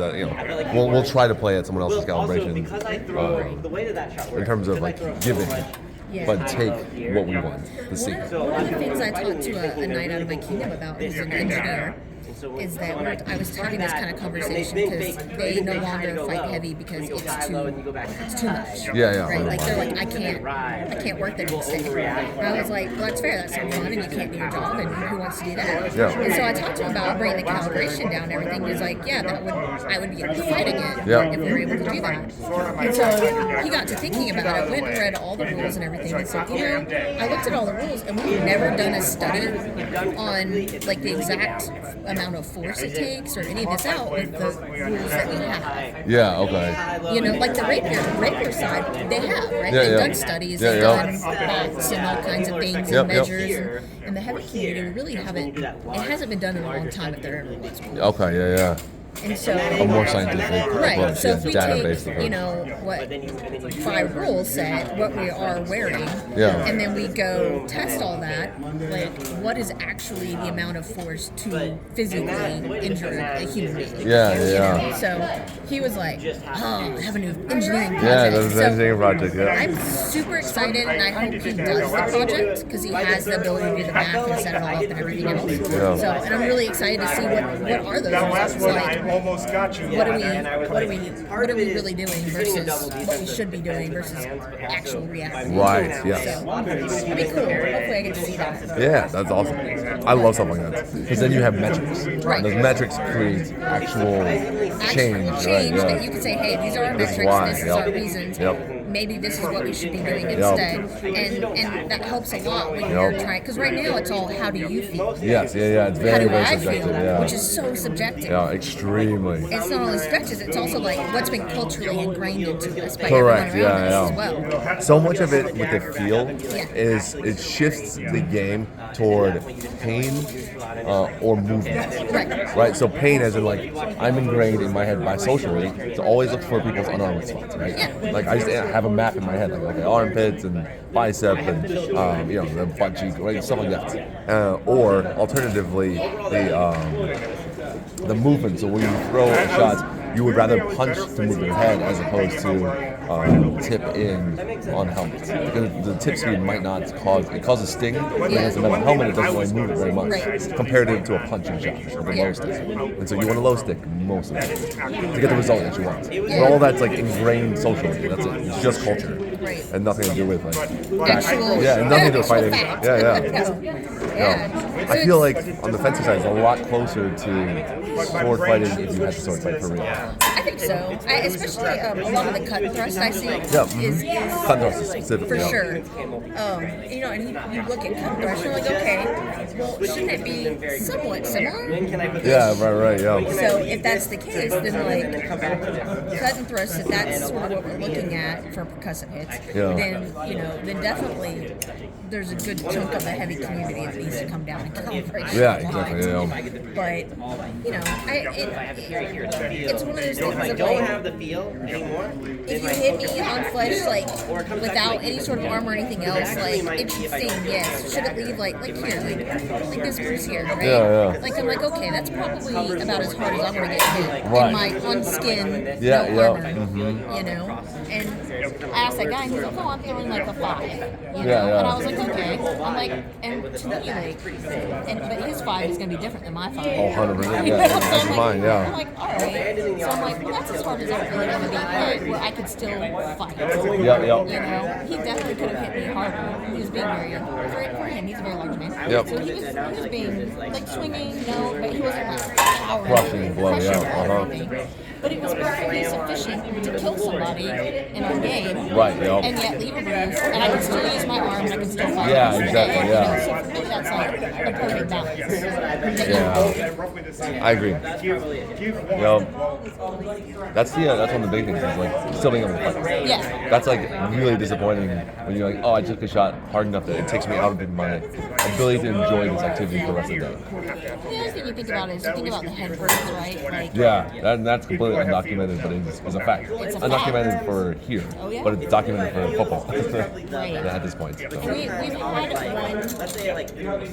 that we'll try to play at someone else's calibration in terms of like giving, but take what we want to see. One of the things I talked to a knight out of my kingdom about, who's an engineer, is that I was having this kind of conversation because they no longer fight heavy because it's too much. Yeah. Right? Like they're like, I can't work the next day. And I was like, well, that's fair. That's not fun, and you can't do your job, and who wants to do that? Yeah. And so I talked to him about bringing the calibration down and everything. He was like, yeah, I would be fighting it if we were able to do that. And so he got to thinking about it, went and read all the rules and everything, and said, I looked at all the rules, and we've never done a study on like the exact amount of force it takes or any of this out with the rules that we have. Yeah, okay. Like the rapier side, they have, right? Yeah, they've done studies, they've done bats and all kinds of things and measures. And the heavy community, we really haven't, it hasn't been done in a long time if there ever was. Okay, yeah. And so a more scientific approach, so if we database take, what 5 rules set, what we are wearing, Yeah. and then we go test all that, like what is actually the amount of force to physically injure a human being? Yeah. So he was like, I have a new engineering project. Yeah, that's an engineering project, yeah. I'm super excited, and I hope he does the project because he has the ability to do the math and set it all up and everything else. Yeah. So, and I'm really excited to see what are those results like. Almost got you. What are we really doing versus what we should be doing versus actual reality? Right, yeah. So it'd be cool. Hopefully I get to see that. Yeah, that's awesome. I love stuff like that. Because then you have metrics. Right. Those metrics create actual change. Right, yeah. That you can say, hey, these are our This is metrics, why, this is yep. our reasons. Yep. Maybe this is what we should be doing instead. And that helps a lot when you're trying, because right now it's all how do you feel? Yes, yeah. It's very, very subjective. Yeah. Which is so subjective. Yeah, extremely. It's not only subjective, it's also like what's been culturally ingrained into us by Correct, everyone around us yeah. as well. So much of it with the feel is it shifts the game toward pain or movement. Right? So pain as in like, I'm ingrained in my head by socially to always look for people's unarmored spots, right? Yeah. Like I just have a map in my head, like armpits and bicep and the butt cheek, right? Stuff like that. Or alternatively, the movement. So when you throw a shot, you would rather punch to move your head as opposed to tip in on helmet. Because the tip speed might not causes sting, but as a metal helmet, it doesn't really move it very much compared to a punching shot, like a low stick. And so you want a low stick most of the time to get the result that you want. But all that's like ingrained socially. That's it. It's just culture. And nothing to do with like and nothing to do with fighting. I feel like on the fencing side, it's a lot closer to sword fighting if you had to sword fight for real. I think so. Especially a lot of the cut and thrust I see is cut and thrust specifically. For sure. And you look at cut and thrust, you're like, okay, well, shouldn't it be somewhat similar? Yeah, right, yeah. So if that's the case, then like cut and thrust, if that's sort of what we're looking at for percussive hits, then definitely there's a good chunk of the heavy community that needs to come down and calibrate. Yeah, exactly. Yeah. But it's one of those things of like, if you hit me on flesh like without any sort of arm or anything else, like it should sting, yes. Should it leave like here, like this bruise here, right? Yeah. Like I'm like, okay, that's probably about as hard as I'm gonna get hit in my unskin, no armor, And I asked that guy, and he's like, oh, I'm feeling like a 5, And I was like, okay. I'm like, and to me, like, but his 5 is gonna be different than my 5. Oh, 100%. Yeah, that's mine. Yeah. I'm like, all right. So I'm like, well, that's as hard as I'm really gonna be, but where I could still fight. Yep. He definitely could have hit me harder. He was being very for him. He's a very large man. Yep. So he was being like swinging, but he wasn't like powering, crushing blow. Yeah. But it was perfectly sufficient to kill somebody in our game. Right, yep. And yet leave a bruise, and I could still use my arm, and I could still fight. Yeah, exactly, yeah. So for me, that's like a perfect balance. Yeah, I agree. That's one of the big things is like still being able to fight. Yeah. That's like really disappointing when you're like, oh, I took a shot hard enough that it takes me out of my ability to enjoy this activity for the rest of the day. The other thing you think about is you think about the head bruise, right? Like, that's completely undocumented, but it's a fact. It's a undocumented fact. For here, but it's documented for football at this point. So. We've had one